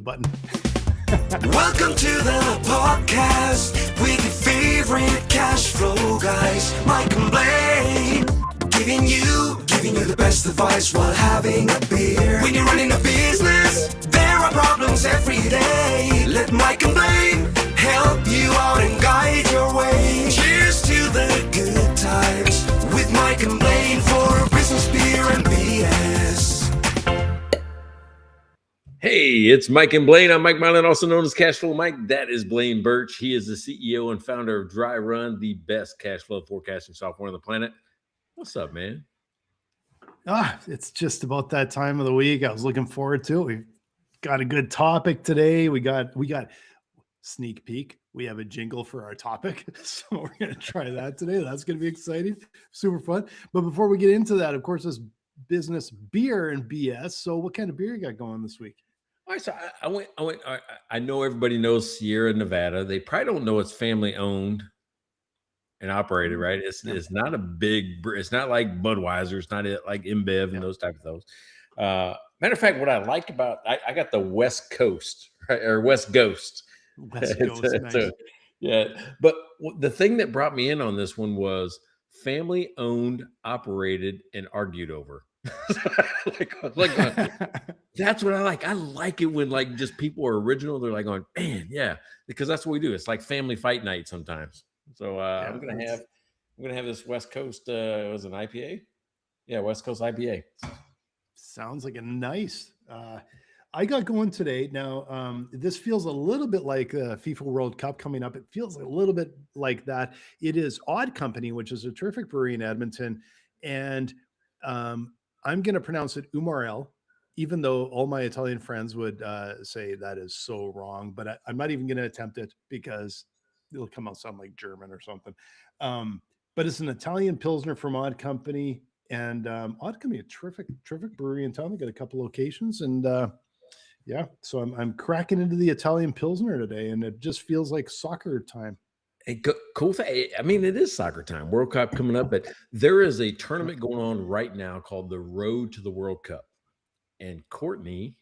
button. Welcome to the podcast with your favorite cash flow guys, Mike and Blaine, giving you the best advice while having a beer. When you're running a business, there are problems every day. Let Mike and Blaine help you out and guide your way. Cheers to the good times with Mike and Blaine for business, beer, and BS. Hey, it's Mike and Blaine. I'm Mike Blaine, also known as Cashflow Mike. That is Blaine Birch. He is the CEO and founder of Dry Run, the best cash flow forecasting software on the planet. What's up, man? It's just about that time of the week. I was looking forward to it. We've got a good topic today. We got sneak peek. We have a jingle for our topic. So we're going to try that today. That's going to be exciting. Super fun. But before we get into that, of course, this business, beer, and BS. So what kind of beer you got going this week? All right, so I know everybody knows Sierra Nevada. They probably don't know it's family owned and operated, right? It's not a big, it's not like Budweiser. It's not like InBev and those type of those. Matter of fact, what I like about, I got the West Coast, right? Or West Ghost. West Coast, nice. Yeah. But the thing that brought me in on this one was family owned, operated, and argued over. That's what I like. I like it when like just people are original. They're like going, man, yeah, because that's what we do. It's like family fight night sometimes. So I'm gonna have this West Coast. It was an IPA. Yeah, West Coast IPA. Sounds like a nice. I got going today. Now, this feels a little bit like FIFA World Cup coming up. It feels a little bit like that. It is Odd Company, which is a terrific brewery in Edmonton, and I'm going to pronounce it Umarell, even though all my Italian friends would say that is so wrong. But I'm not even going to attempt it because it'll come out sound like German or something. But it's an Italian Pilsner from Odd Company, and Odd Company, a terrific brewery in town. They got a couple locations, and so I'm cracking into the Italian Pilsner today, and it just feels like soccer time. Hey, cool thing. I mean, it is soccer time. World Cup coming up, but there is a tournament going on right now called the Road to the World Cup, and Courtney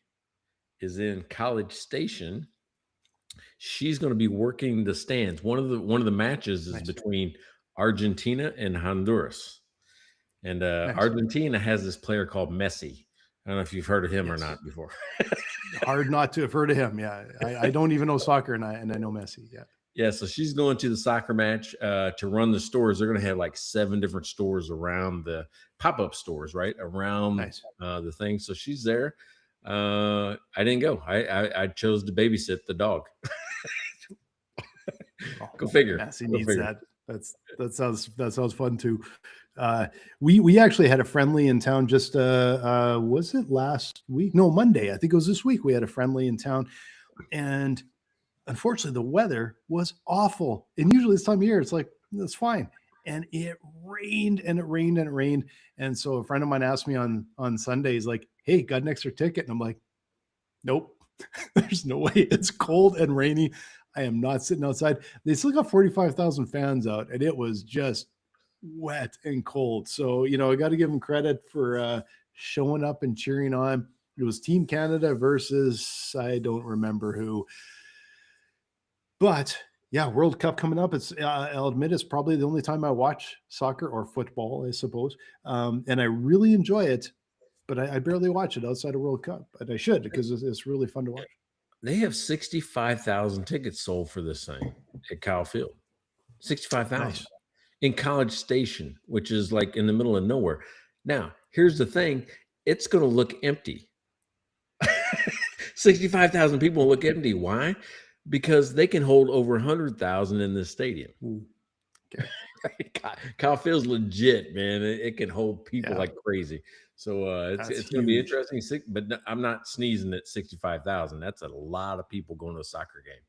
is in College Station. She's going to be working the stands. One of the matches is between Argentina and Honduras, and Argentina has this player called Messi. I don't know if you've heard of him or not before. Hard not to have heard of him. Yeah, I don't even know soccer, and I know Messi. Yeah. Yeah, so she's going to the soccer match to run the stores. They're going to have like 7 different stores around the pop-up stores, right? Around the thing. So she's there. I didn't go. I chose to babysit the dog. Go figure. Messi needs that. That sounds fun too. We actually had a friendly in town just was it last week? No, Monday. I think it was this week. We had a friendly in town, and unfortunately, the weather was awful. And usually this time of year, it's like, it's fine. And it rained and it rained and it rained. And so a friend of mine asked me on Sunday, he's like, hey, got an extra ticket? And I'm like, nope, there's no way. It's cold and rainy. I am not sitting outside. They still got 45,000 fans out, and it was just wet and cold. So, I got to give them credit for showing up and cheering on. It was Team Canada versus, I don't remember who. But yeah, World Cup coming up. It's I'll admit it's probably the only time I watch soccer or football, I suppose. And I really enjoy it, but I barely watch it outside of World Cup. But I should, because it's really fun to watch. They have 65,000 tickets sold for this thing at Kyle Field. 65,000 in College Station, which is like in the middle of nowhere. Now, here's the thing. It's going to look empty. 65,000 people look empty. Why? Because they can hold over 100,000 in this stadium. Okay. Kyle Field's legit, man. It can hold people like crazy. So it's going to be interesting. But I'm not sneezing at 65,000. That's a lot of people going to a soccer game.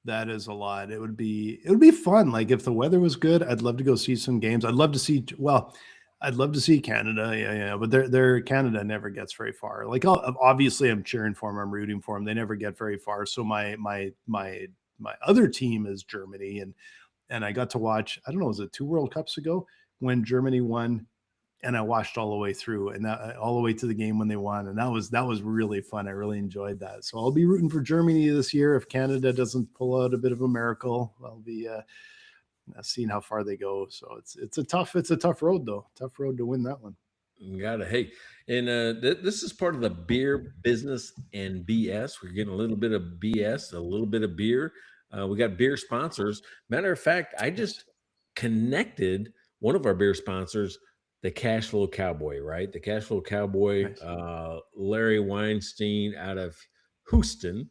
That is a lot. It would be fun. Like if the weather was good, I'd love to go see some games. I'd love to see Canada. Yeah. But their Canada never gets very far. Like obviously I'm cheering for them. I'm rooting for them. They never get very far. So my other team is Germany. And I got to watch, I don't know, was it 2 World Cups ago when Germany won and I watched all the way through, and all the way to the game when they won, and that was really fun. I really enjoyed that. So I'll be rooting for Germany this year. If Canada doesn't pull out a bit of a miracle, I'll be seeing how far they go. So it's a tough road though. Tough road to win that one. Got it. Hey, and this is part of the beer business and BS. We're getting a little bit of BS, a little bit of beer. We got beer sponsors. Matter of fact, I just connected one of our beer sponsors, the Cash Flow Cowboy, right? The Cash Flow Cowboy, Nice. Larry Weinstein out of Houston,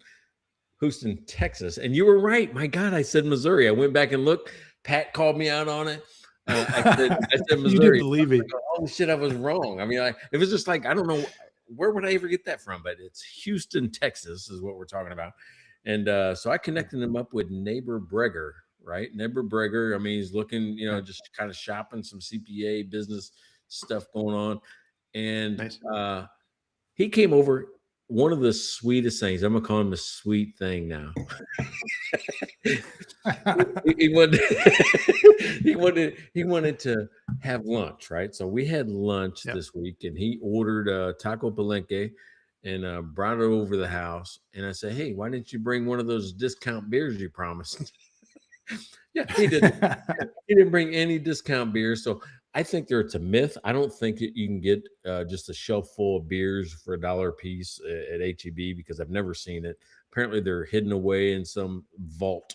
Texas. And you were right. My God, I said Missouri. I went back and looked. Pat called me out on it. I said Missouri. You didn't believe me. Like, oh shit, I was wrong. I mean, it was just like, I don't know, where would I ever get that from? But it's Houston, Texas is what we're talking about. And so I connected him up with Neighbor Breger, right? Neighbor Breger. I mean, he's looking, just kind of shopping some CPA business stuff going on. And Nice. He came over. One of the sweetest things, I'm gonna call him a sweet thing now. he wanted to have lunch, right? So we had lunch this week, and he ordered taco palenque and brought it over the house. And I said, hey, why didn't you bring one of those discount beers you promised? Yeah, he didn't. He didn't bring any discount beers. So I think it's a myth. I don't think that you can get just a shelf full of beers for $1 a piece at HEB, because I've never seen it. Apparently, they're hidden away in some vault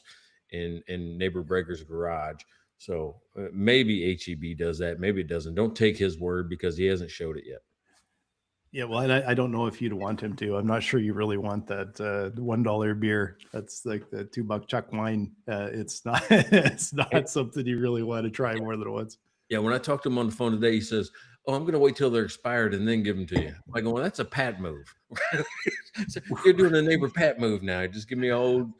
in Neighbor Breger's garage. So maybe HEB does that. Maybe it doesn't. Don't take his word, because he hasn't showed it yet. Yeah, well, I don't know if you'd want him to. I'm not sure you really want that $1 beer. That's like the $2 Chuck wine. It's not something you really want to try more than once. Yeah, when I talked to him on the phone today, he says, oh, I'm going to wait till they're expired and then give them to you. I'm like, well, that's a Pat move. So you're doing a Neighbor Pat move now. Just give me old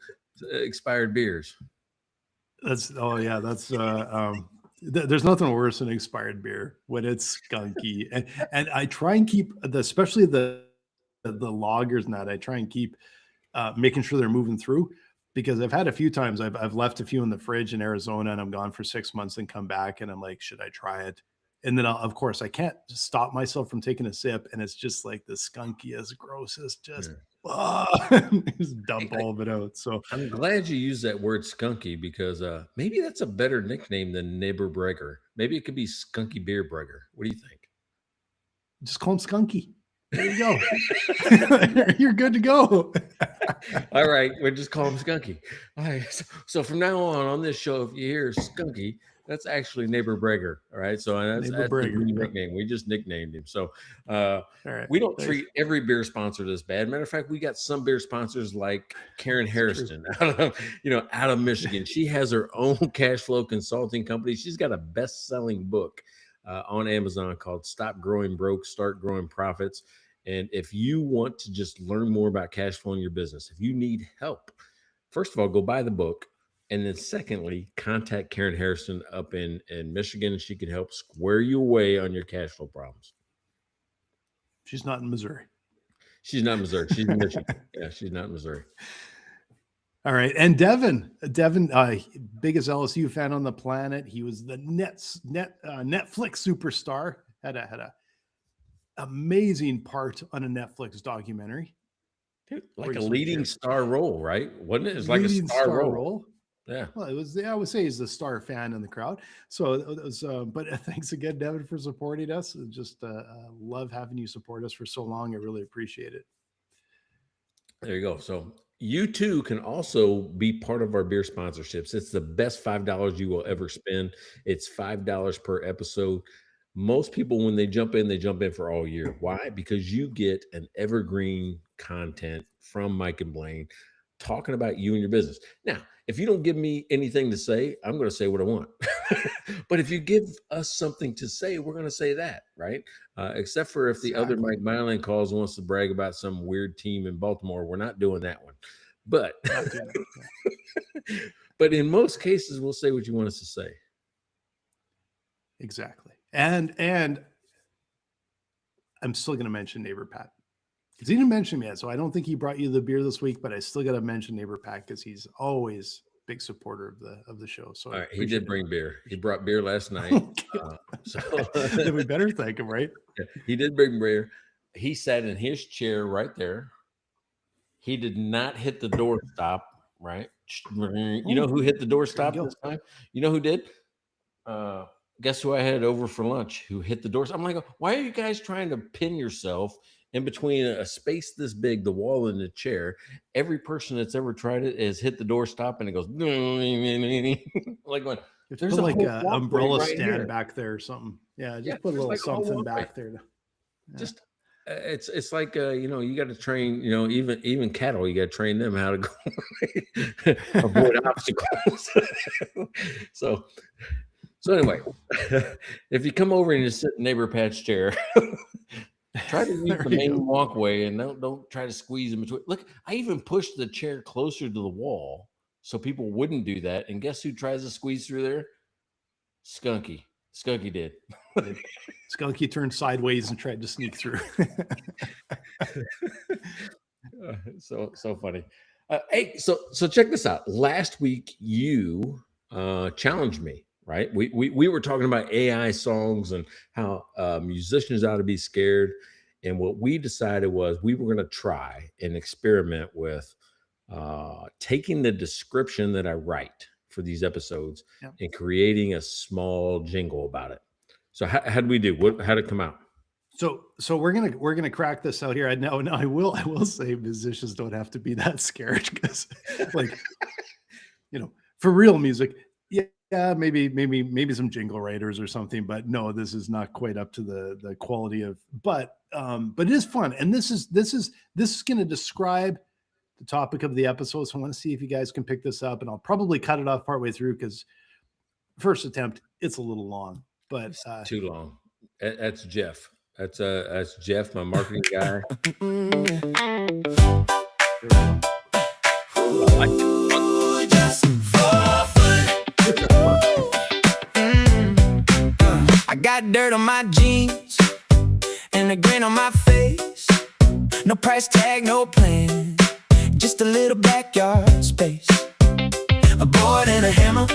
expired beers. There's nothing worse than expired beer when it's skunky. And I try and keep especially the lagers and that, I try and keep making sure they're moving through, because I've had a few times I've left a few in the fridge in Arizona, and I'm gone for 6 months and come back and I'm like, should I try it? And then of course I can't stop myself from taking a sip, and it's just like the skunkiest, grossest, just just dump all of it out. So I'm glad you used that word skunky, because maybe that's a better nickname than Neighbor Breger. Maybe it could be Skunky Beer Breger. What do you think? Just call him Skunky. There you go. You're good to go. All right, we'll just call him Skunky. All right. So from now on this show, if you hear Skunky, that's actually Neighbor Breger. All right. So that's the new nickname. We just nicknamed him. So we don't treat every beer sponsor this bad. Matter of fact, we got some beer sponsors like Karen Harrison out of Michigan. She has her own cash flow consulting company. She's got a best-selling book on Amazon called Stop Growing Broke, Start Growing Profits. And if you want to just learn more about cash flow in your business, if you need help, first of all, go buy the book. And then secondly, contact Karen Harrison up in Michigan, and she can help square you away on your cash flow problems. She's not in Missouri. She's not in Missouri. She's in Michigan. Yeah, she's not in Missouri. All right. And Devin, biggest LSU fan on the planet. He was the Netflix superstar. Had a amazing part on a Netflix documentary. Dude, like a leading star role, right? Wasn't it? It was like a star role. Yeah. Well, it was. I would say he's the star fan in the crowd. So it was. But thanks again, Devin, for supporting us. Just love having you support us for so long. I really appreciate it. There you go. So you too can also be part of our beer sponsorships. It's the best $5 you will ever spend. It's $5 per episode. Most people, when they jump in for all year. Why? Because you get an evergreen content from Mike and Blaine talking about you and your business. Now, if you don't give me anything to say, I'm going to say what I want. But if you give us something to say, we're going to say that, right? Except for if the other Mike Blaine calls and wants to brag about some weird team in Baltimore, we're not doing that one. But, but in most cases, we'll say what you want us to say. Exactly. And I'm still going to mention Neighbor Pat. Because he didn't mention me yet, so I don't think he brought you the beer this week, but I still got to mention Neighbor Pat because he's always big supporter of the show. So all right, he did bring beer. He brought beer last night. So then we better thank him, right? he did bring beer. He sat in his chair right there. He did not hit the door stop, right? You know who hit the door stop this time? You know who did? Guess who I had over for lunch who hit the doors? I'm like, why are you guys trying to pin yourself in between a space this big, the wall and the chair? Every person that's ever tried it has hit the door stop and it goes like going, there's put like an umbrella right stand here back there or something. Yeah, just put a little like something back there. Just it's like you got to train, even cattle, you got to train them how to go avoid obstacles. So anyway, if you come over and you sit in neighbor Pat's chair, try to use the main walkway and don't try to squeeze in between. Look, I even pushed the chair closer to the wall so people wouldn't do that. And guess who tries to squeeze through there? Skunky. Skunky did. Skunky turned sideways and tried to sneak through. So funny. Hey, so check this out. Last week you challenged me. Right. We were talking about AI songs and how musicians ought to be scared. And what we decided was we were going to try and experiment with taking the description that I write for these episodes and creating a small jingle about it. So how did we do? How did it come out? So we're gonna crack this out here. Now I will say musicians don't have to be that scared because like for real music. Yeah, maybe some jingle writers or something, but no, this is not quite up to the quality of. But it is fun, and this is going to describe the topic of the episode. So I want to see if you guys can pick this up, and I'll probably cut it off partway through because first attempt it's a little long, but it's too long. That's Jeff. That's Jeff, my marketing guy. I got dirt on my jeans and a grin on my face. No price tag, no plan, just a little backyard space. A board and a hammer,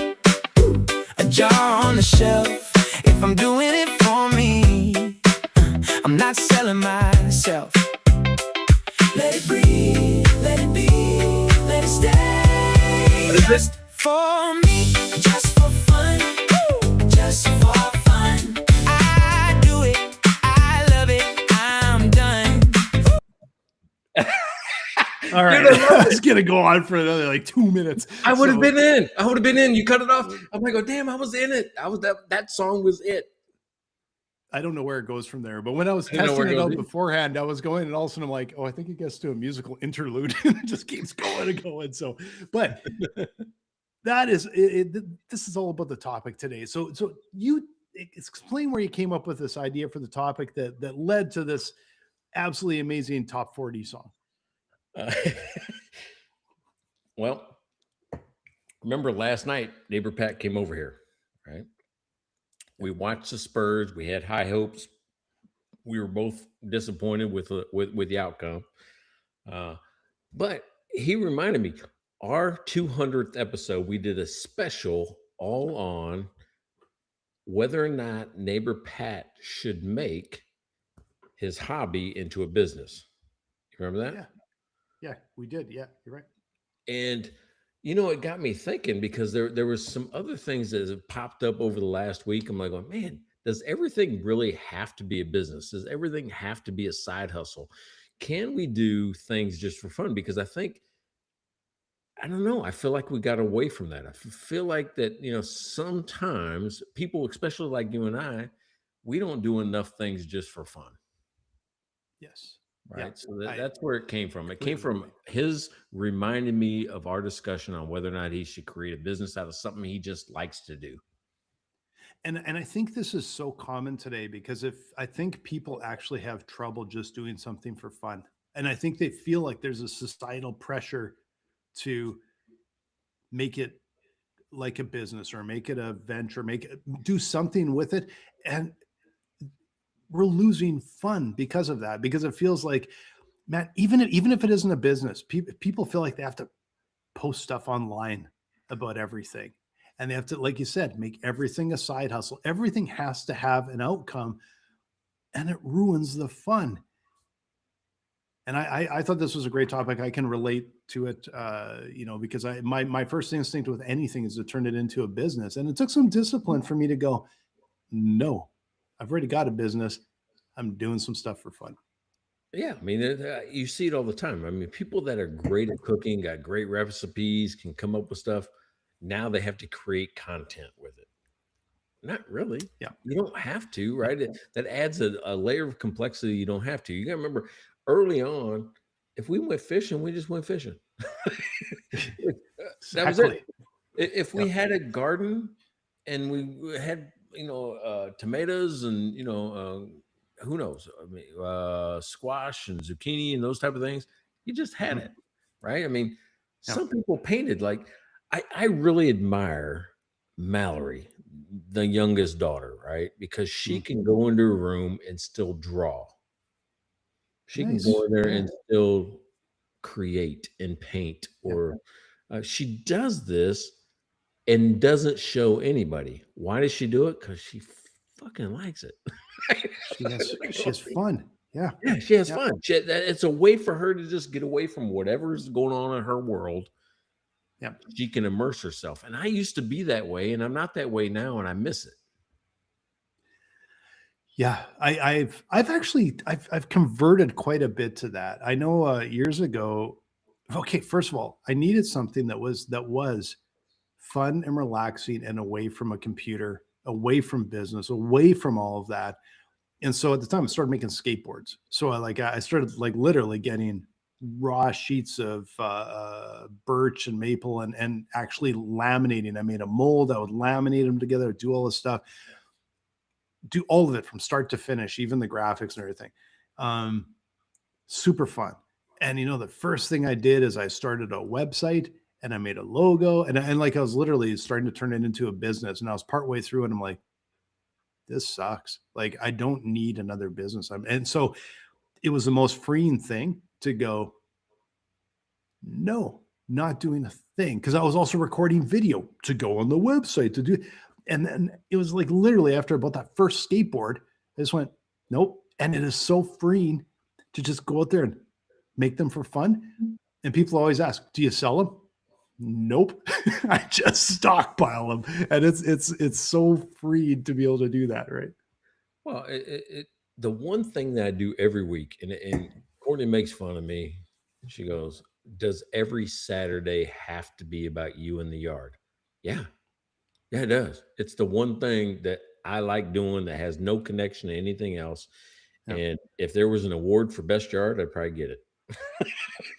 a jar on the shelf. If I'm doing it for me, I'm not selling myself. Let it breathe, let it be, let it stay. What is this? For me, just for fun, just for fun. I do it, I love it, I'm done. All right, it's gonna go on for another like 2 minutes. I would have been in. You cut it off. I'm like, oh damn, I was in it. That song was it. I don't know where it goes from there, but when I was testing it out beforehand, I was going, and all of a sudden I'm like, oh, I think it gets to a musical interlude, and it just keeps going and going. So, but that is it. This is all about the topic today. So you explain where you came up with this idea for the topic that led to this absolutely amazing top 40 song. Well, remember last night, neighbor Pat came over here, right? We watched the Spurs. We had high hopes. We were both disappointed with the outcome. But he reminded me, our 200th episode, we did a special all on whether or not neighbor Pat should make his hobby into a business. You remember that? Yeah, we did. Yeah, you're right. And it got me thinking because there was some other things that have popped up over the last week. I'm like, oh, man, does everything really have to be a business? Does everything have to be a side hustle? Can we do things just for fun? Because I don't know. I feel like we got away from that. I feel like that, sometimes people, especially like you and I, we don't do enough things just for fun. Yes. Right. Yeah, so that's where it came from. It came from his reminding me of our discussion on whether or not he should create a business out of something he just likes to do. And I think this is so common today because I think people actually have trouble just doing something for fun. And I think they feel like there's a societal pressure to make it like a business or make it a venture, do something with it. And we're losing fun because of that, because it feels like, Matt, even if it isn't a business, people feel like they have to post stuff online about everything. And they have to, like you said, make everything a side hustle. Everything has to have an outcome, and it ruins the fun. And I thought this was a great topic. I can relate to it, because my first instinct with anything is to turn it into a business. And it took some discipline for me to go, no, I've already got a business. I'm doing some stuff for fun. Yeah, I mean, you see it all the time. I mean, people that are great at cooking, got great recipes, can come up with stuff. Now they have to create content with it. Not really. Yeah. You don't have to, right? That adds a layer of complexity you don't have to. You got to remember, early on, if we went fishing, we just went fishing. That was it. If we had a garden and we had, tomatoes and, who knows? I mean, squash and zucchini and those type of things. You just had it, right? I mean, some people painted. Like, I really admire Mallory, the youngest daughter, right? Because she can go into a room and still draw. She can go in there and still create and paint, or she does this and doesn't show anybody. Why does she do it? Because she fucking likes it. She has fun. Yeah, she has fun. It's a way for her to just get away from whatever's going on in her world. Yeah, she can immerse herself. And I used to be that way, and I'm not that way now, and I miss it. Yeah, I've actually converted quite a bit to that. I know years ago. Okay, first of all, I needed something that was fun and relaxing and away from a computer, away from business, away from all of that. And so at the time I started making skateboards. So I started literally getting raw sheets of birch and maple and actually laminating. I made a mold. I would laminate them together, do all this stuff, do all of it from start to finish, even the graphics and everything. Super fun. And the first thing I did is I started a website and I made a logo, and I was literally starting to turn it into a business. And I was partway through and I'm like, this sucks. Like, I don't need another business. And so it was the most freeing thing to go, no, not doing a thing. Cause I was also recording video to go on the website to do. And then it was like literally after about that first skateboard, I just went, nope. And it is so freeing to just go out there and make them for fun. And people always ask, do you sell them? Nope. I just stockpile them. And it's so free to be able to do that. Right. Well, the one thing that I do every week, and Courtney makes fun of me. She goes, does every Saturday have to be about you in the yard? Yeah. Yeah, it does. It's the one thing that I like doing that has no connection to anything else. Yep. And if there was an award for best yard, I'd probably get it.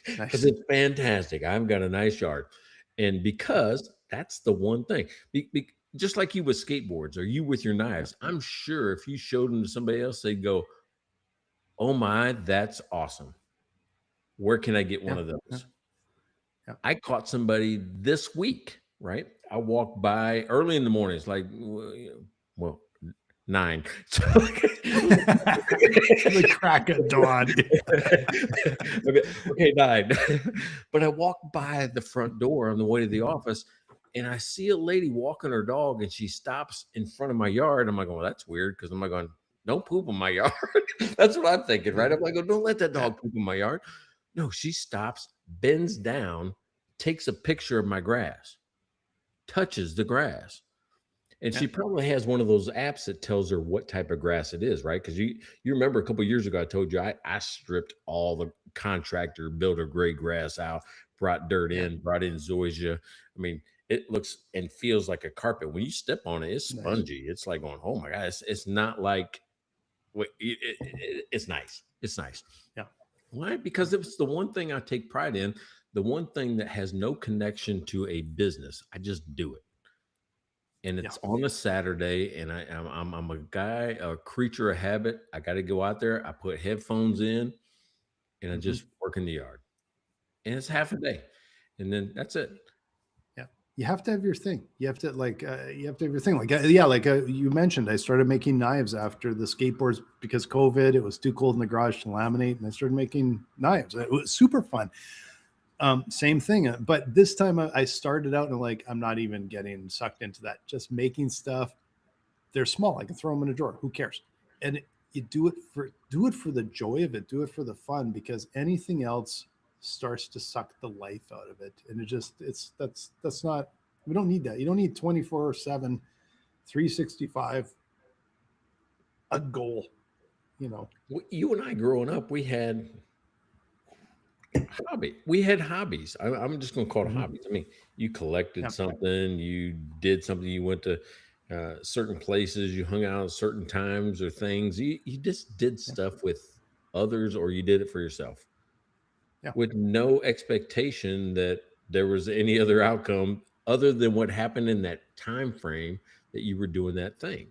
Because it's fantastic. I've got a nice yard. And because that's the one thing, just like you with skateboards or you with your knives, I'm sure if you showed them to somebody else, they'd go, oh my, that's awesome. Where can I get one of those? Yeah. I caught somebody this week, right? I walked by early in the morning. It's like, 9. So, the crack of dawn. Okay, 9. But I walked by the front door on the way to the office, and I see a lady walking her dog, and she stops in front of my yard. I'm like, well, that's weird, because I'm like going, don't poop in my yard. That's what I'm thinking, right? I'm like, don't let that dog poop in my yard. No, she stops, bends down, takes a picture of my grass, touches the grass. And she probably has one of those apps that tells her what type of grass it is, right? Because you remember a couple of years ago, I told you I stripped all the contractor builder grade grass out, brought dirt in, brought in zoysia. I mean, it looks and feels like a carpet. When you step on it, it's spongy. It's like going, oh my God, it's not like, it's nice. It's nice. Yeah. Why? Because it's the one thing I take pride in, the one thing that has no connection to a business. I just do it. And it's on a Saturday, and I'm a guy, a creature of habit. I got to go out there. I put headphones in, and I just work in the yard. And it's half a day, and then that's it. Yeah, you have to have your thing. You have to have your thing. Like you mentioned, I started making knives after the skateboards because COVID. It was too cold in the garage to laminate, and I started making knives. It was super fun. Same thing. But this time I started out and like, I'm not even getting sucked into that. Just making stuff. They're small. I can throw them in a drawer. Who cares? And you do it for the joy of it. Do it for the fun, because anything else starts to suck the life out of it. And that's not, we don't need that. You don't need 24/7, 365, a goal, you know. You and I growing up, we had hobbies. I'm just going to call it hobbies. I mean, you collected something, you did something, you went to certain places, you hung out at certain times or things. You just did stuff with others, or you did it for yourself with no expectation that there was any other outcome other than what happened in that time frame that you were doing that thing.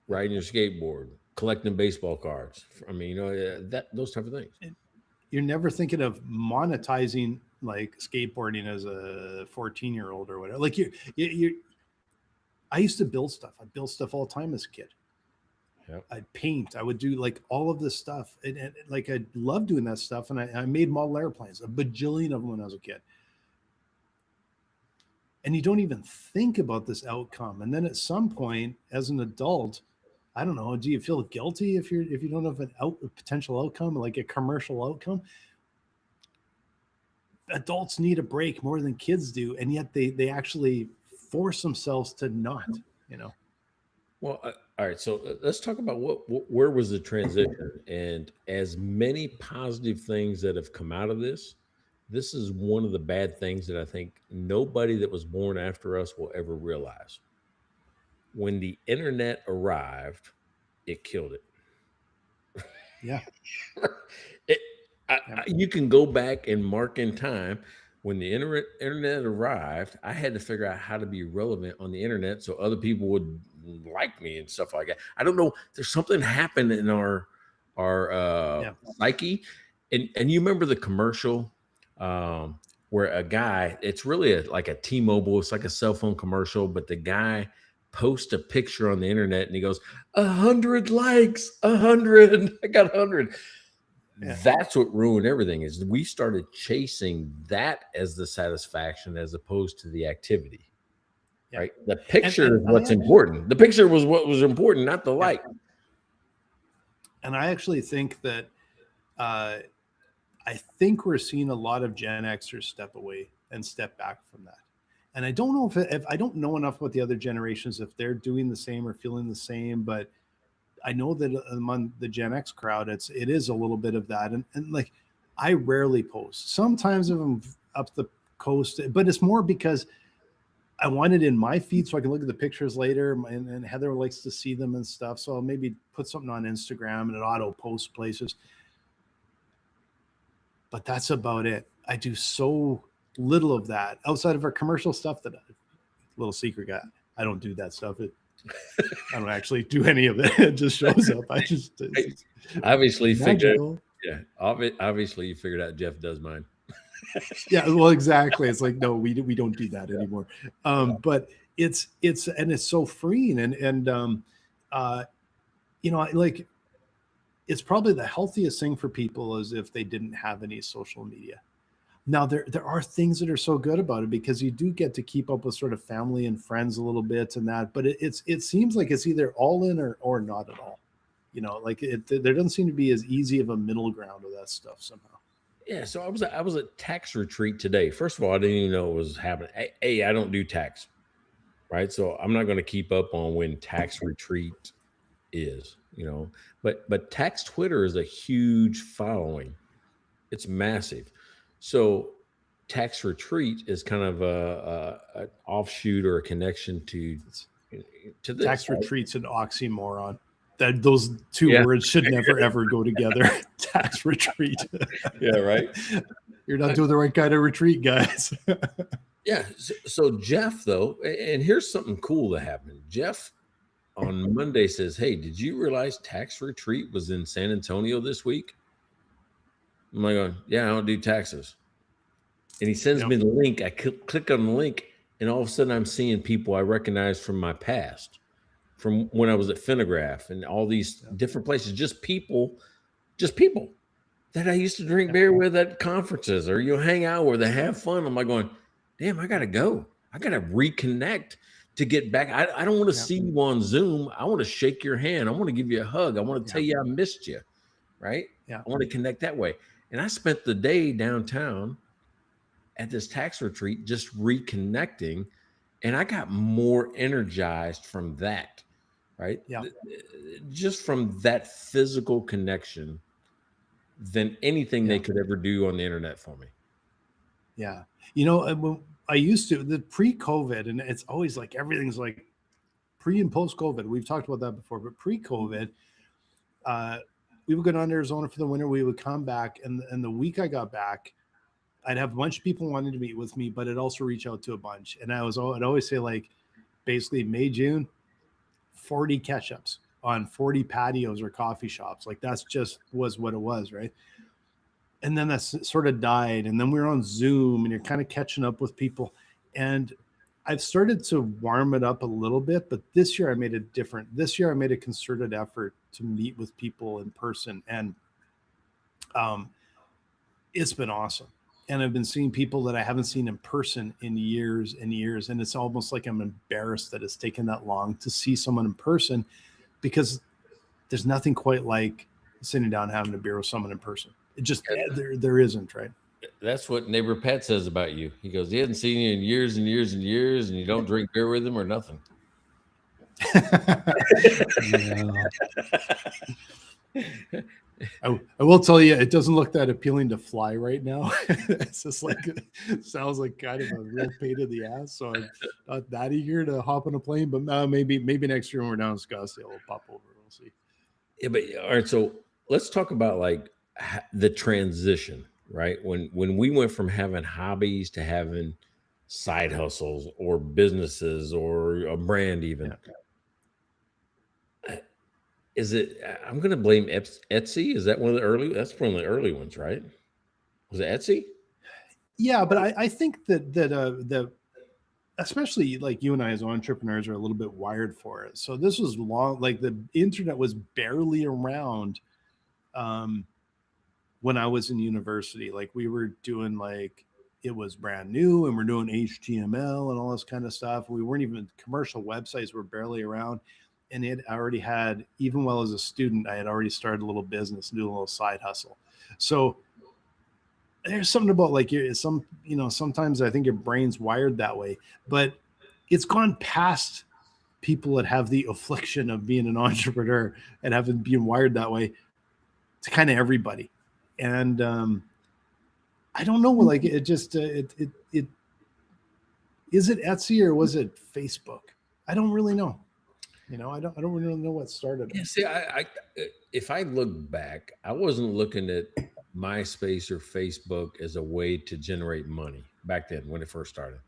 Riding your skateboard, collecting baseball cards. I mean, those type of things. You're never thinking of monetizing like skateboarding as a 14-year-old or whatever. Like I used to build stuff. I built stuff all the time as a kid. Yep. I'd paint. I would do like all of this stuff. And like, I loved doing that stuff. And I made model airplanes, a bajillion of them when I was a kid. And you don't even think about this outcome. And then at some point as an adult, I don't know, do you feel guilty if you don't have a potential outcome, like a commercial outcome? Adults need a break more than kids do. And yet they actually force themselves to not, you know? Well, all right. So let's talk about where was the transition, and as many positive things that have come out of this is one of the bad things that I think nobody that was born after us will ever realize. When the internet arrived, it killed it. Yeah. You can go back and mark in time. When the internet arrived, I had to figure out how to be relevant on the internet so other people would like me and stuff like that. I don't know. There's something happened in our psyche. And you remember the commercial where a guy, it's really like a T-Mobile, it's like a cell phone commercial, but the guy post a picture on the internet and he goes, 100 likes, 100, I got 100. Yeah. That's what ruined everything, is we started chasing that as the satisfaction as opposed to the activity. Right? The picture is what's important. The picture was what was important, not the like. And I actually think that I think we're seeing a lot of Gen Xers step away and step back from that. And I don't know if I don't know enough about the other generations, if they're doing the same or feeling the same, but I know that among the Gen X crowd, it is a little bit of that. And like, I rarely post. Sometimes if I'm up the coast, but it's more because I want it in my feed so I can look at the pictures later. And Heather likes to see them and stuff. So I'll maybe put something on Instagram and it auto post places. But that's about it. I do so little of that outside of our commercial stuff that little secret guy. I don't do that stuff. I don't actually do any of it. It just shows up. I just obviously figured. Yeah, obviously you figured out Jeff does mine. Yeah, well, exactly. It's like, no, we don't do that anymore. But it's so freeing and like, it's probably the healthiest thing for people is if they didn't have any social media. Now there are things that are so good about it because you do get to keep up with sort of family and friends a little bit and that, but it seems like it's either all in or not at all. You know, like there doesn't seem to be as easy of a middle ground of that stuff somehow. Yeah, so I was at tax retreat today. First of all, I didn't even know it was happening. Hey, I don't do tax, right? So I'm not going to keep up on when tax retreat is, you know. But tax Twitter is a huge following. It's massive. So tax retreat is kind of an offshoot or a connection to this. Tax retreat's an oxymoron. That those two words should never ever go together. Tax retreat. Yeah, right. You're not doing the right kind of retreat, guys. Yeah. So Jeff, though, and here's something cool that happened. Jeff on Monday says, "Hey, did you realize tax retreat was in San Antonio this week?" I'm like, going, "Yeah, I don't do taxes." And he sends me the link. I click on the link, and all of a sudden I'm seeing people I recognize from my past, from when I was at Finnegraph and all these different places, just people. that I used to drink beer with at conferences or hang out with and have fun. I'm like going, damn, I gotta go. I gotta reconnect to get back. I don't want to see you on Zoom. I want to shake your hand. I want to give you a hug. I want to tell you I missed you. Right? Yeah. I want to connect that way. And I spent the day downtown at this tax retreat just reconnecting, and I got more energized from that. Right? Yeah. Just from that physical connection than anything they could ever do on the internet for me. Yeah. You know, I used to, the pre-COVID, and it's always like everything's like pre and post-COVID. We've talked about that before, but pre-COVID, we would go down to Arizona for the winter. We would come back, and the week I got back, I'd have a bunch of people wanting to meet with me, but I'd also reach out to a bunch. And I'd always say, like, basically May, June, 40 catch-ups on 40 patios or coffee shops. Like, that's just was what it was, right? And then that sort of died. And then we were on Zoom, and you're kind of catching up with people. And I've started to warm it up a little bit, but this year I made it different. This year I made a concerted effort to meet with people in person. And it's been awesome. And I've been seeing people that I haven't seen in person in years and years. And it's almost like I'm embarrassed that it's taken that long to see someone in person, because there's nothing quite like sitting down and having a beer with someone in person. It just, there isn't, right? That's what neighbor Pat says about you. He goes, he hasn't seen you in years and years and years, and you don't drink beer with him or nothing. I will tell you, it doesn't look that appealing to fly right now. It's just like, it sounds like kind of a real pain in the ass. So I'm not that eager to hop on a plane, but maybe next year when we're down in Scottsdale, we'll pop over. We'll see. Yeah, but all right. So let's talk about like the transition, right? When we went from having hobbies to having side hustles or businesses or a brand even. Is it, I'm going to blame Etsy. Is that one of the early, that's one of the early ones, right? Was it Etsy? Yeah, but I think that especially like you and I as entrepreneurs are a little bit wired for it. So this was long, like the internet was barely around when I was in university. Like we were doing, like, it was brand new, and we're doing HTML and all this kind of stuff. We weren't even, commercial websites were barely around. And it already had, even while as a student, I had already started a little business, do a little side hustle. So there's something about like sometimes I think your brain's wired that way, but it's gone past people that have the affliction of being an entrepreneur and having been wired that way to kind of everybody. And I don't know, like it just, is it Etsy or was it Facebook? I don't really know. You know, I don't really know what started. Yeah, see, if I look back, I wasn't looking at MySpace or Facebook as a way to generate money back then when it first started.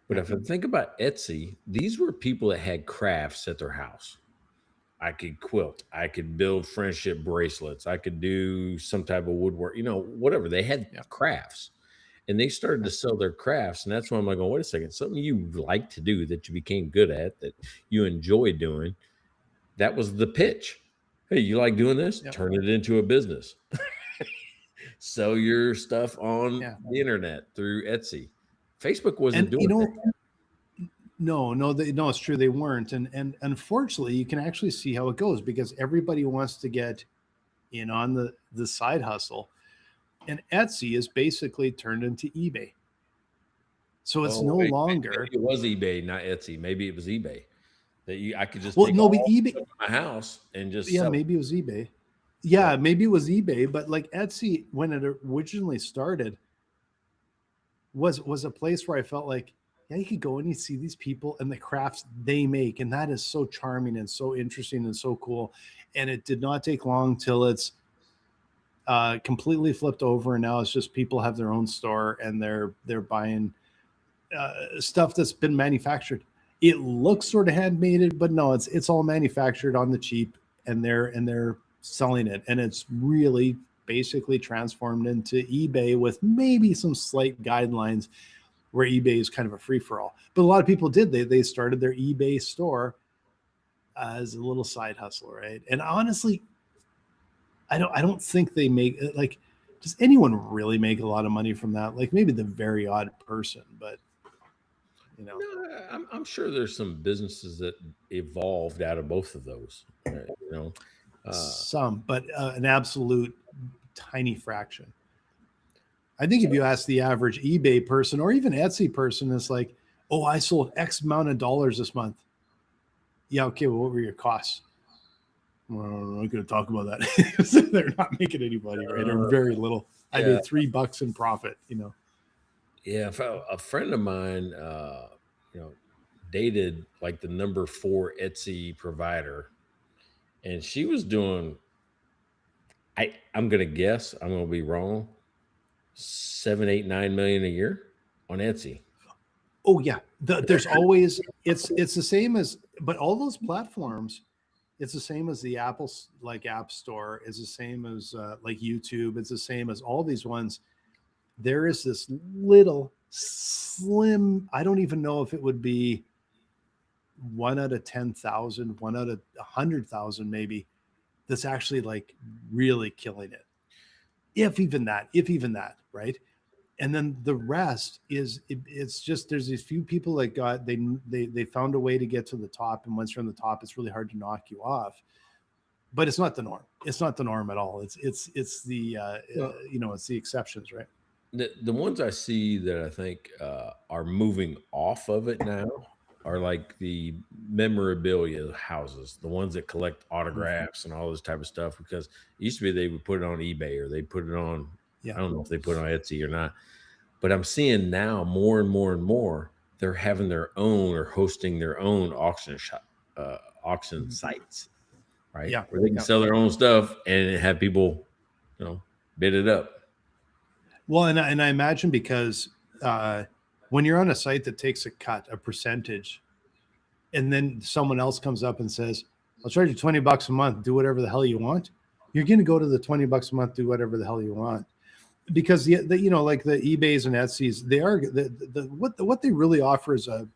But if I think about Etsy, these were people that had crafts at their house. I could quilt, I could build friendship bracelets, I could do some type of woodwork, whatever. They had crafts. And they started to sell their crafts. And that's why I'm like, wait a second, something you like to do that you became good at, that you enjoy doing. That was the pitch. Hey, you like doing this? Yep. Turn it into a business. Sell your stuff on the internet through Etsy. Facebook wasn't doing that. No, it's true. They weren't. And unfortunately, you can actually see how it goes, because everybody wants to get in on the side hustle. And Etsy is basically turned into eBay. So it's no longer. Maybe it was eBay, not Etsy. Maybe it was eBay that I could just but eBay, my house and just maybe it was eBay. Yeah, maybe it was eBay. But like Etsy, when it originally started, was a place where I felt like, you could go and you see these people and the crafts they make, and that is so charming and so interesting and so cool. And it did not take long till it's completely flipped over, and now it's just people have their own store and they're buying stuff that's been manufactured. It looks sort of handmade, but no, it's all manufactured on the cheap, and they're selling it, and it's really basically transformed into eBay with maybe some slight guidelines where eBay is kind of a free-for-all. But a lot of people they started their eBay store as a little side hustle, right? And honestly, I don't think they make, like, does anyone really make a lot of money from that? Like maybe the very odd person, but you know. No, I'm sure there's some businesses that evolved out of both of those. You know, Some, but an absolute tiny fraction. I think if you ask the average eBay person or even Etsy person, it's like, oh, I sold X amount of dollars this month. Yeah, okay, well, what were your costs? Well, I'm not going to talk about that. They're not making any money, right? Or very little. I yeah. made $3 in profit, you know. Yeah, a friend of mine, dated like the number 4 Etsy provider, and she was doing. I'm gonna guess. I'm gonna be wrong. 7, 8, 9 million a year on Etsy. Oh yeah, there's always it's the same as, but all those platforms, it's the same as the Apple's like App Store. It's the same as like YouTube. It's the same as all these ones. There is this little slim. I don't even know if it would be 1 out of 10,000, 1 out of 100,000, maybe. That's actually like really killing it. If even that, right? And then the rest is it's just there's these few people that got they found a way to get to the top, and once you're on the top, it's really hard to knock you off. But it's not the norm. It's not the norm at all. It's the it's the exceptions, right? The ones I see that I think are moving off of it now are like the memorabilia houses, the ones that collect autographs and all this type of stuff. Because it used to be they would put it on eBay or they put it on. I don't know if they put it on Etsy or not. But I'm seeing now more and more and more they're having their own or hosting their own auction sites, right? Yeah, where they can sell their own stuff and have people, bid it up. Well, and I imagine because when you're on a site that takes a percentage, and then someone else comes up and says, "I'll charge you $20 a month, do whatever the hell you want," you're going to go to the $20 a month, do whatever the hell you want. Because the like the eBays and Etsy's, they are what they really offer is a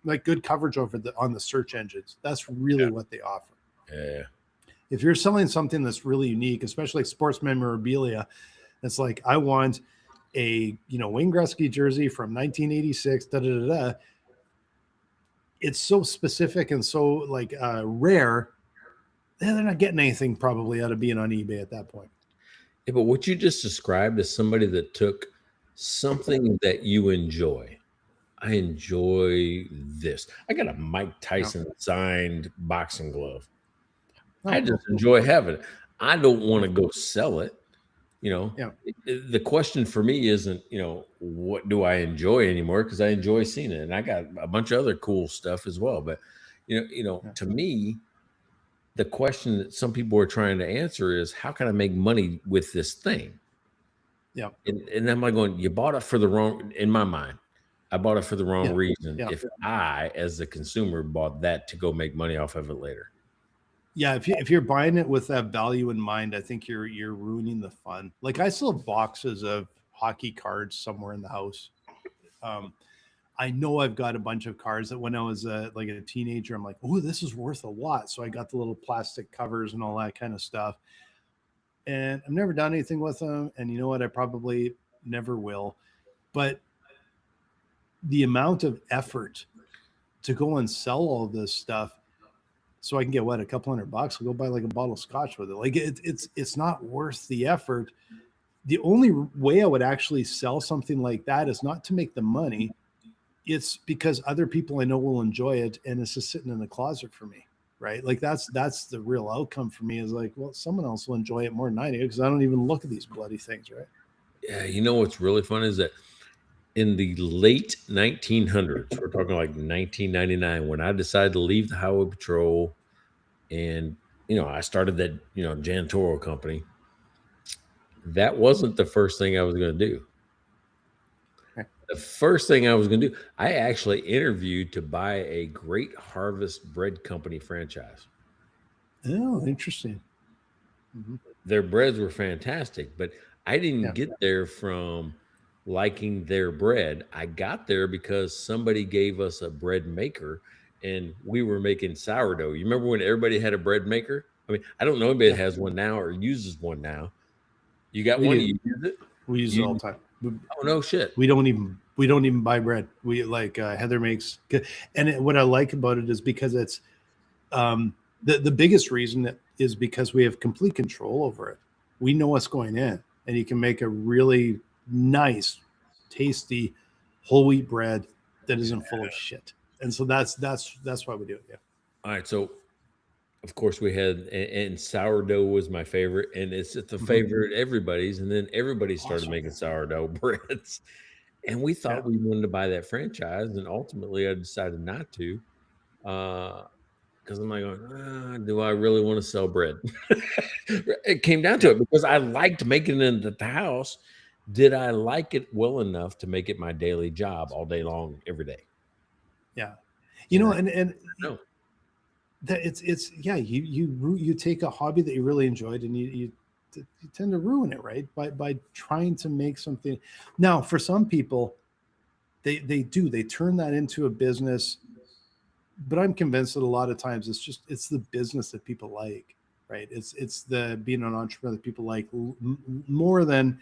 like good coverage on the search engines. That's really what they offer. Yeah. If you're selling something that's really unique, especially like sports memorabilia, it's like I want a Wayne Gretzky jersey from 1986. It's so specific and so like rare. They're not getting anything probably out of being on eBay at that point. Yeah, but what you just described is somebody that took something that you enjoy. I enjoy this. I got a Mike Tyson signed boxing glove. I just enjoy having it. I don't want to go sell it. The question for me isn't, what do I enjoy anymore? Because I enjoy seeing it. And I got a bunch of other cool stuff as well. But, to me, the question that some people are trying to answer is, how can I make money with this thing? Yeah. And I'm like going, you bought it for the wrong, in my mind, I bought it for the wrong reason. Yeah. If I, as the consumer, bought that to go make money off of it later. Yeah, if you're buying it with that value in mind, I think you're ruining the fun. Like I still have boxes of hockey cards somewhere in the house. I know I've got a bunch of cards that when I was like a teenager, I'm like, oh, this is worth a lot. So I got the little plastic covers and all that kind of stuff. And I've never done anything with them. And you know what? I probably never will. But the amount of effort to go and sell all this stuff so I can get a couple $100, I'll go buy like a bottle of scotch with it. Like it's not worth the effort. The only way I would actually sell something like that is not to make the money. It's because other people I know will enjoy it, and it's just sitting in the closet for me, right? Like that's the real outcome for me is like, well, someone else will enjoy it more than I do because I don't even look at these bloody things, right? Yeah, what's really fun is that in the late 1900s, we're talking like 1999, when I decided to leave the highway patrol and, I started that, janitorial company, that wasn't the first thing I was going to do. The first thing I was going to do, I actually interviewed to buy a Great Harvest Bread Company franchise. Oh, interesting. Mm-hmm. Their breads were fantastic, but I didn't get there from liking their bread. I got there because somebody gave us a bread maker and we were making sourdough. You remember when everybody had a bread maker? I mean, I don't know if anybody has one now or uses one now, You got We one? do. You use it? We use it all the time. Oh no, shit. We don't even buy bread. We like Heather makes, and what I like about it is because it's the biggest reason is because we have complete control over it. We know what's going in, and you can make a really nice, tasty whole wheat bread that isn't full of shit. And so that's why we do it. Yeah. All right, so of course we had and sourdough was my favorite, and it's the Mhm. favorite everybody's, and then everybody started Awesome. making sourdough breads, and we thought we wanted to buy that franchise, and ultimately I decided not to, because I'm like, do I really want to sell bread? It came down to it because I liked making it at the house. Did I like it well enough to make it my daily job all day long, every day? Yeah. And no. That it's yeah, you take a hobby that you really enjoyed and you tend to ruin it, right? By trying to make something. Now, for some people, they turn that into a business, but I'm convinced that a lot of times it's the business that people like, right? It's the being an entrepreneur that people like more than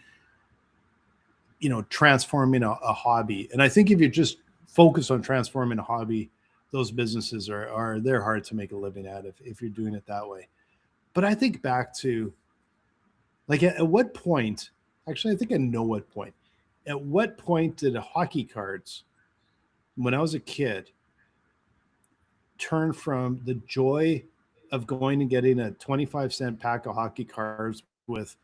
transforming a hobby. And I think if you just focus on transforming a hobby, those businesses are they're hard to make a living at if you're doing it that way. But I think back to like at what point, actually, I think I know what point. At what point did hockey cards, when I was a kid, turn from the joy of going and getting a 25-cent pack of hockey cards with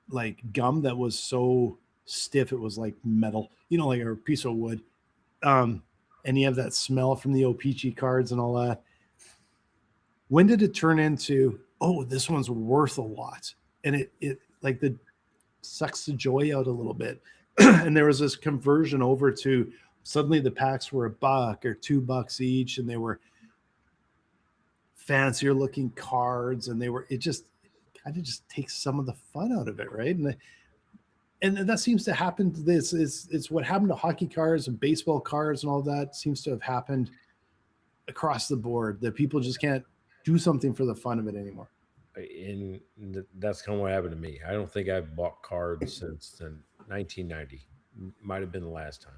like gum that was so stiff it was like metal, like a piece of wood. And you have that smell from the O-Pee-Chee cards and all that. When did it turn into, oh, this one's worth a lot? And it like the sucks the joy out a little bit. And there was this conversion over to suddenly the packs were $1 or $2 each, and they were fancier looking cards, and it just kind of just takes some of the fun out of it, right? And that seems to happen to this. It's what happened to hockey cards and baseball cards and all that seems to have happened across the board, that people just can't do something for the fun of it anymore. And that's kind of what happened to me. I don't think I've bought cards since 1990. Might have been the last time.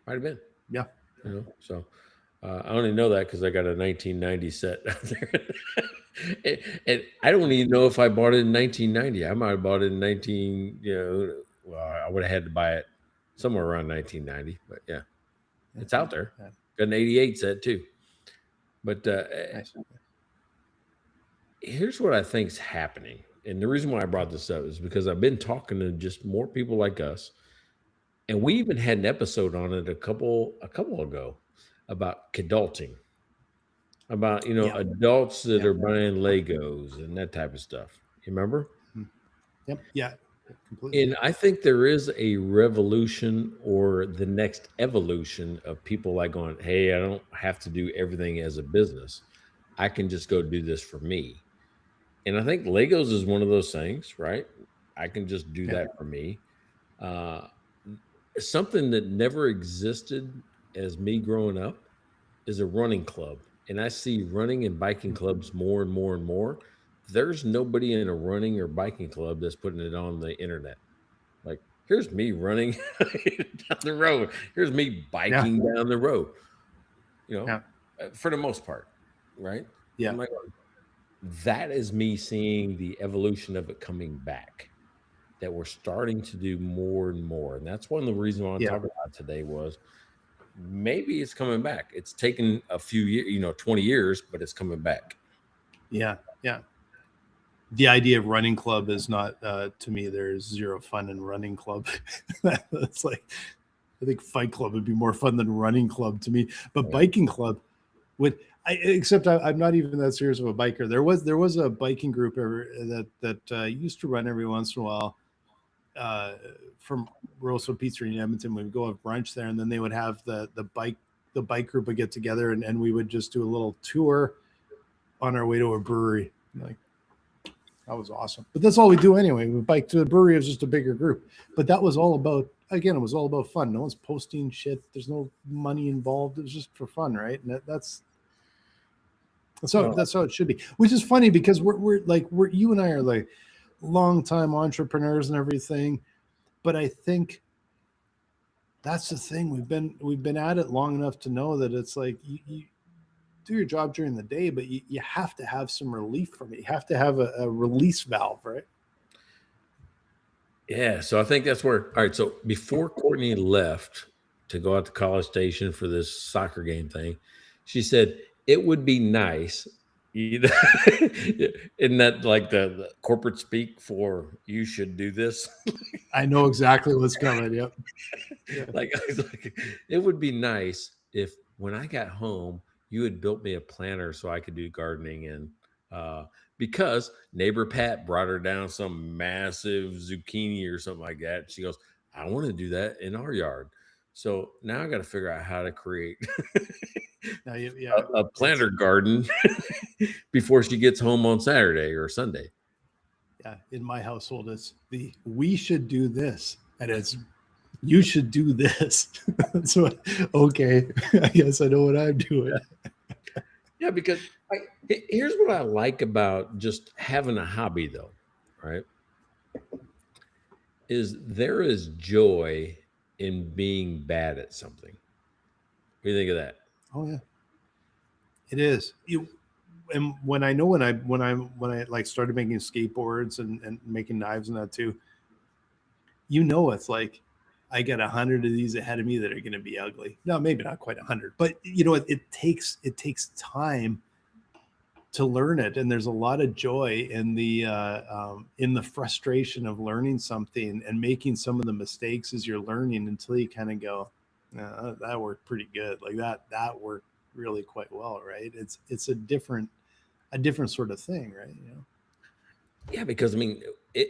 Might have been. Yeah. So I only know that because I got a 1990 set out there. and I don't even know if I bought it in 1990. I might have bought it in I would have had to buy it somewhere around 1990. But yeah, it's out there. Yeah. Got an 88 set too. But Nice. Here's what I think is happening. And the reason why I brought this up is because I've been talking to just more people like us. And we even had an episode on it a couple ago about kidulting, about adults that are buying Legos and that type of stuff. You remember? Yep. Yeah. Completely. And I think there is a revolution or the next evolution of people like going, hey, I don't have to do everything as a business. I can just go do this for me. And I think Legos is one of those things, right? I can just do that for me. Something that never existed as me growing up is a running club. And I see running and biking clubs more and more and more. There's nobody in a running or biking club that's putting it on the internet. Like, here's me running down the road. Here's me biking down the road. For the most part, right? Yeah. I'm like, that is me seeing the evolution of it coming back, that we're starting to do more and more. And that's one of the reasons I want to talk about today was maybe it's coming back. It's taken a few years, 20 years, but it's coming back. Yeah. Yeah. The idea of running club is not, to me, there's zero fun in running club. It's like, I think Fight Club would be more fun than running club to me, but biking club except I'm not even that serious of a biker. There was a biking group that used to run every once in a while from Rosso Pizza in Edmonton. We'd go have brunch there, and then they would have the bike group would get together, and we would just do a little tour on our way to a brewery. Like, that was awesome. But that's all we do anyway. We bike to the brewery. It was just a bigger group. But that was all about, again, it was all about fun. No one's posting shit. There's no money involved. It was just for fun, right? And that's how it should be. Which is funny because we're you and I are like longtime entrepreneurs and everything. But I think that's the thing. We've been at it long enough to know that it's like you do your job during the day, but you have to have some relief from it. You have to have a release valve, right? Yeah. So I think that's where, all right. So before Courtney left to go out to College Station for this soccer game thing, she said, it would be nice. You know, isn't that like the corporate speak for you should do this? I know exactly what's coming. Yep. Yeah. Like, it would be nice if when I got home, you had built me a planter so I could do gardening and because neighbor Pat brought her down some massive zucchini or something like that. She goes, I want to do that in our yard. So now I got to figure out how to create Now, yeah, a planter garden before she gets home on Saturday or Sunday. yeah. In my household, it's we should do this, and it's you should do this. So okay, I guess I know what I'm doing. Yeah, because here's what I like about just having a hobby, though, right? Is there is joy in being bad at something. What do you think of that? Oh yeah, it is. And when I like started making skateboards and making knives and that too, it's like I got 100 of these ahead of me that are going to be ugly. No, maybe not quite 100, but it takes time to learn it, and there's a lot of joy in the frustration of learning something and making some of the mistakes as you're learning until you kind of go, that worked pretty good. Like that worked really quite well, right? It's a different sort of thing, right? Yeah, because I mean,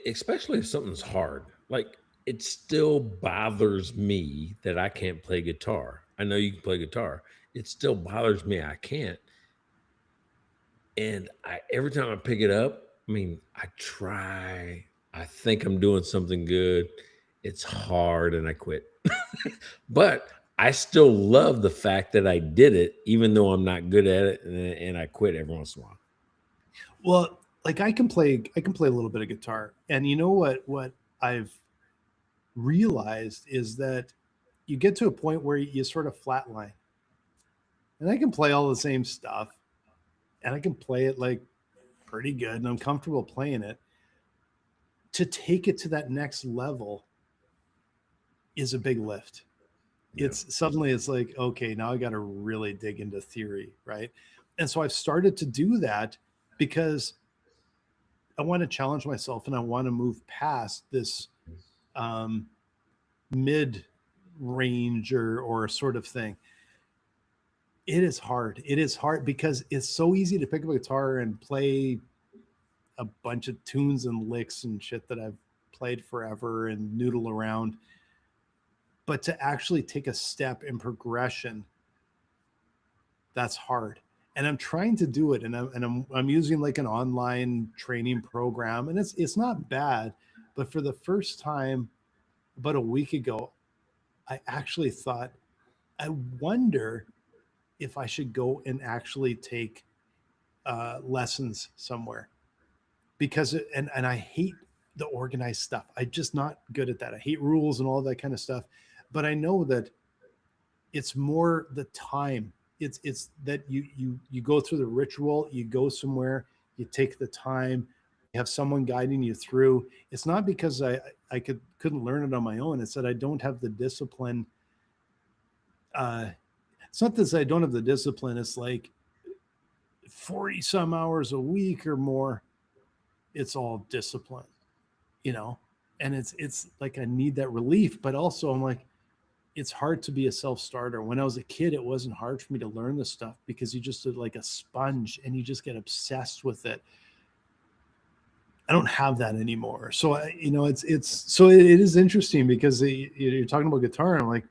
especially if something's hard, like it still bothers me that I can't play guitar. I know you can play guitar. It still bothers me I can't. And every time I pick it up, I mean, I try. I think I'm doing something good. It's hard, and I quit. But I still love the fact that I did it, even though I'm not good at it, and I quit every once in a while. Well, like I can play a little bit of guitar, and you know what I've realized is that you get to a point where you sort of flatline, and I can play all the same stuff, and I can play it like pretty good, and I'm comfortable playing it. To take it to that next level is a big lift. Yeah. It's like, okay, now I got to really dig into theory, right? And so I've started to do that because I want to challenge myself and I want to move past this mid range or sort of thing. It is hard. It is hard because it's so easy to pick up a guitar and play a bunch of tunes and licks and shit that I've played forever and noodle around. But to actually take a step in progression, that's hard. And I'm trying to do it, and I'm using like an online training program, and it's not bad. But for the first time, about a week ago, I actually thought, I wonder if I should go and actually take lessons somewhere, because and I hate the organized stuff. I'm just not good at that. I hate rules and all that kind of stuff. But I know that it's more the time. It's that you go through the ritual, you go somewhere, you take the time, you have someone guiding you through. It's not because I couldn't learn it on my own. It's that I don't have the discipline. It's not that I don't have the discipline. It's like 40 some hours a week or more. It's all discipline, and it's like I need that relief, but also I'm like, it's hard to be a self-starter. When I was a kid, it wasn't hard for me to learn this stuff because you just did like a sponge and you just get obsessed with it. I don't have that anymore. So so it is interesting because you're talking about guitar, and I'm like,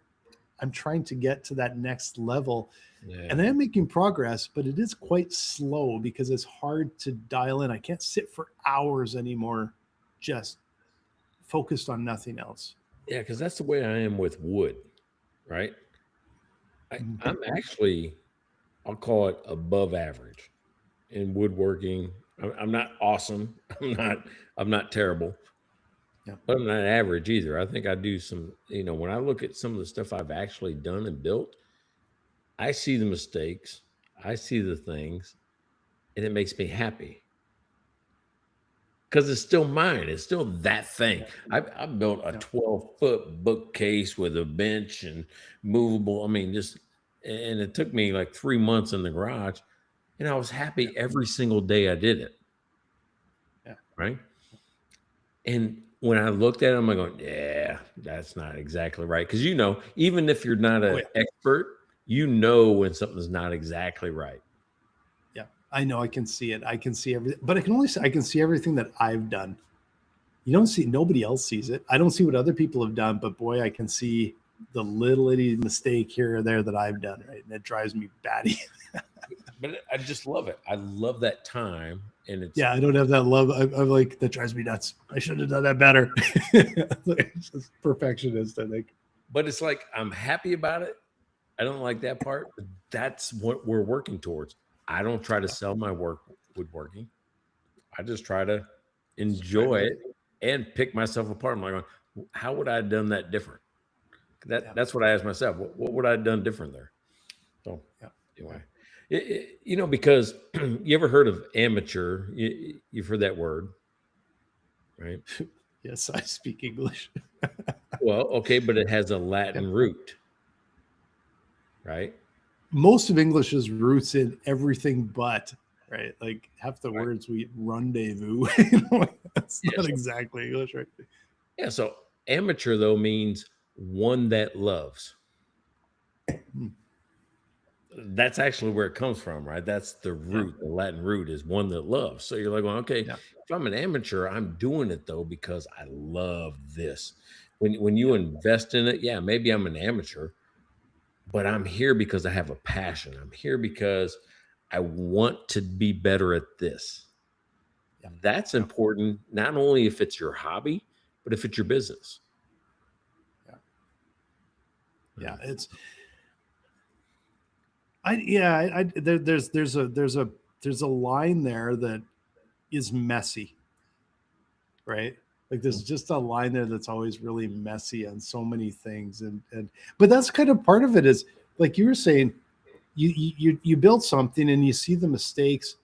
I'm trying to get to that next level. Yeah. And I'm making progress, but it is quite slow because it's hard to dial in. I can't sit for hours anymore, just focused on nothing else. Yeah, because that's the way I am with wood, right? I'm actually, I'll call it above average in woodworking. I'm not awesome. I'm not terrible, Yeah. but I'm not average either. I think I do some, when I look at some of the stuff I've actually done and built, I see the mistakes, I see the things, and it makes me happy because it's still mine. It's still that thing. I built a 12-foot bookcase with a bench and movable. I mean, and it took me like 3 months in the garage, and I was happy every single day I did it. Yeah. Right. And when I looked at it, I'm going, yeah, that's not exactly right. Because, even if you're not an expert, when something's not exactly right. Yeah, I know. I can see it. I can see everything, but I can see everything that I've done. You don't see, nobody else sees it. I don't see what other people have done, but boy, I can see the little itty mistake here or there that I've done. Right. And it drives me batty. But I just love it. I love that time. And it's, I don't have that love. I'm like, that drives me nuts. I should have done that better. It's just perfectionist, I think. But it's like, I'm happy about it. I don't like that part, but that's what we're working towards. I don't try to sell my work woodworking. I just try to enjoy it and pick myself apart. I'm like, how would I have done that different? That's what I asked myself. What would I have done different there? So anyway, because you ever heard of amateur? You've heard that word, right? Yes, I speak English. Well, okay, but it has a Latin root, right? Most of English's roots in everything but, right? Like half the words we rendezvous. That's not exactly English, right? Yeah. So amateur though means one that loves. That's actually where it comes from, right? That's the root. The Latin root is one that loves. So you're like, well, okay, if I'm an amateur, I'm doing it though because I love this. When you invest in it, maybe I'm an amateur, but I'm here because I have a passion. I'm here because I want to be better at this. That's important, not only if it's your hobby, but if it's your business. It's there's a line there that is messy, right? Like there's just a line there that's always really messy on so many things, but that's kind of part of it. Is like you were saying, you build something and you see the mistakes,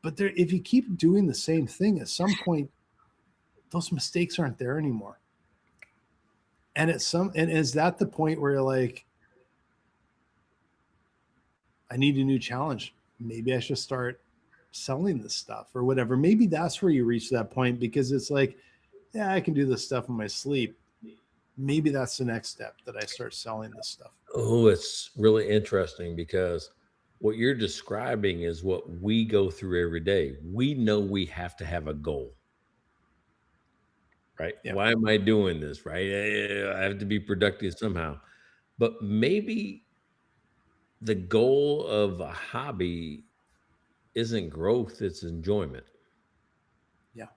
but if you keep doing the same thing, at some point those mistakes aren't there anymore. And is that the point where you're like, I need a new challenge. Maybe I should start selling this stuff or whatever. Maybe that's where you reach that point, because it's like, I can do this stuff in my sleep. Maybe that's the next step, that I start selling this stuff. Oh, it's really interesting, because what you're describing is what we go through every day. We know we have to have a goal, right? Why am I doing this, right? I have to be productive somehow. But maybe the goal of a hobby isn't growth, it's enjoyment. Yeah.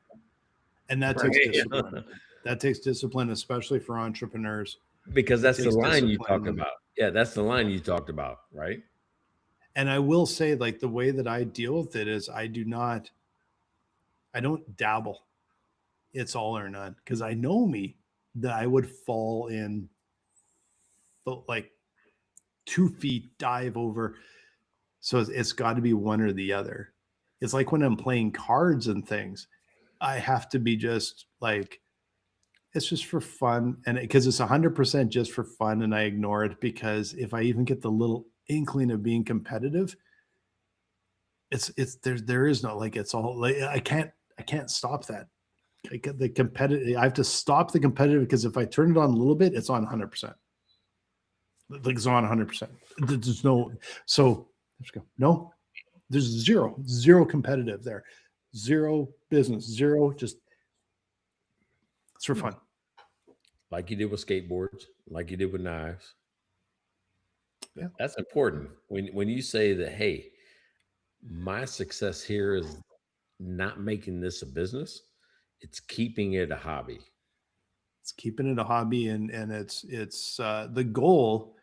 And that takes discipline. That takes discipline, especially for entrepreneurs. Because that's the line you talk about. Yeah, that's the line you talked about, right? And I will say, like, the way that I deal with it is I don't dabble. It's all or none, because I know me, that I would fall in like 2 feet dive over. So it's got to be one or the other. It's like when I'm playing cards and things, I have to be just like, it's just for fun. And because it's 100% just for fun, and I ignore it, because if I even get the little inkling of being competitive, there is no, like, it's all like, I can't stop that. The competitive, I have to stop the competitive, because if I turn it on a little bit, it's on 100%. Like it's on 100%. There's no, so let's go. No, there's zero competitive there. Zero business, zero, just it's for fun. Like you did with skateboards, like you did with knives. Yeah. That's important. When you say that, hey, my success here is not making this a business, it's keeping it a hobby. It's keeping it a hobby, and it's the goal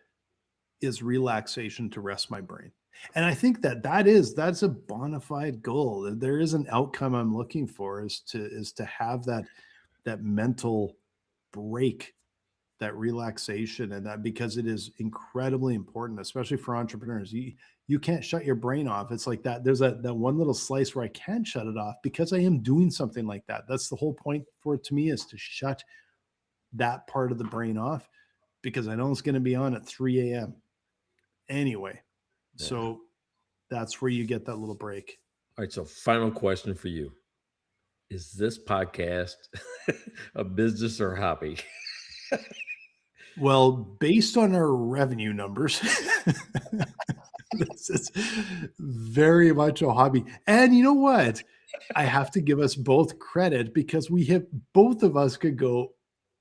is relaxation, to rest my brain. And I think that's a bona fide goal. There is an outcome I'm looking for is to have that mental break, that relaxation, and that, because it is incredibly important, especially for entrepreneurs. You can't shut your brain off. It's like that. There's that one little slice where I can shut it off because I am doing something like that. That's the whole point for it to me, is to shut that part of the brain off, because I know it's going to be on at 3 a.m. anyway. Yeah. So that's where you get that little break. All right. So final question for you. Is this podcast a business or hobby? Well, based on our revenue numbers, this is very much a hobby. And you know what? I have to give us both credit, because both of us could go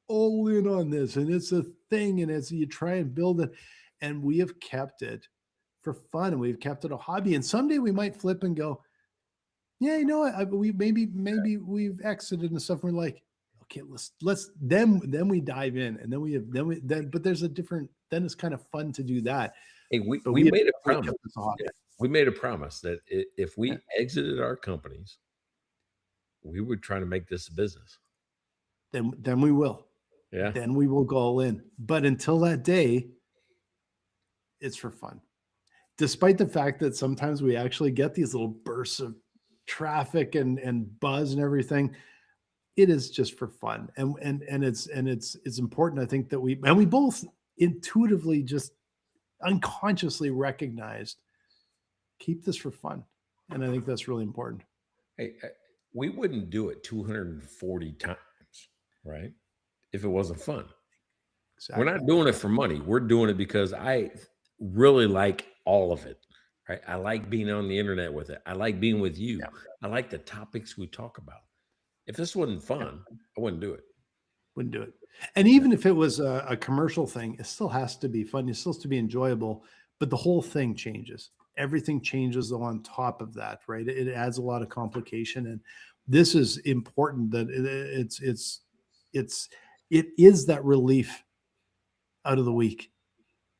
all in on this, and it's a thing, and it's, you try and build it, and we have kept it for fun, and we've kept it a hobby. And someday we might flip and go, yeah, you know what? We maybe we've exited and stuff. And we're like, okay, let's then we dive in, and but there's a different, then it's kind of fun to do that. Hey, we made a promise. Yeah. We made a promise that if we exited our companies, we would try to make this a business. Then we will. Yeah. Then we will go all in. But until that day, it's for fun. Despite the fact that sometimes we actually get these little bursts of traffic and buzz and everything, it is just for fun. And it's important, I think, that we both intuitively, just unconsciously recognized, keep this for fun. And I think that's really important. Hey, we wouldn't do it 240 times, right? If it wasn't fun. Exactly. We're not doing it for money. We're doing it because I really like all of it, right? I like being on the internet with it. I like being with you. Yeah. I like the topics we talk about. If this wasn't fun, I wouldn't do it. Wouldn't do it. And even if it was a commercial thing, it still has to be fun. It still has to be enjoyable, but the whole thing changes. Everything changes on top of that, right? It adds a lot of complication. And this is important, that it is that relief out of the week,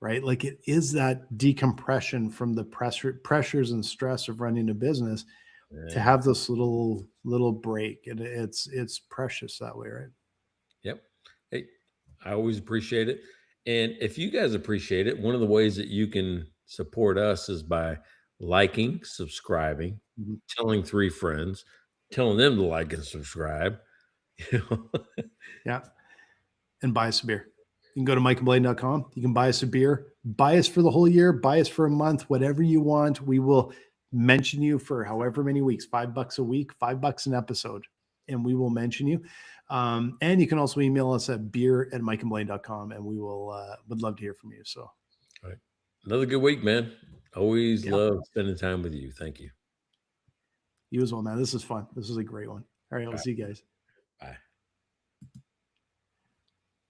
right? Like, it is that decompression from the pressures and stress of running a business, to have this little break. And it's precious that way, right? Yep. Hey, I always appreciate it. And if you guys appreciate it, one of the ways that you can support us is by liking, subscribing, telling 3 friends, telling them to like and subscribe. Yeah. And buy us a beer. You can go to mikeandblaine.com. You can buy us a beer. Buy us for the whole year. Buy us for a month, whatever you want. We will mention you for however many weeks, $5 a week, $5 an episode, and we will mention you. And you can also email us at beer@mikeandblaine.com, and we will would love to hear from you. So, all right. Another good week, man. Always love spending time with you. Thank you. You as well, man. This is fun. This is a great one. All right. I'll see you guys.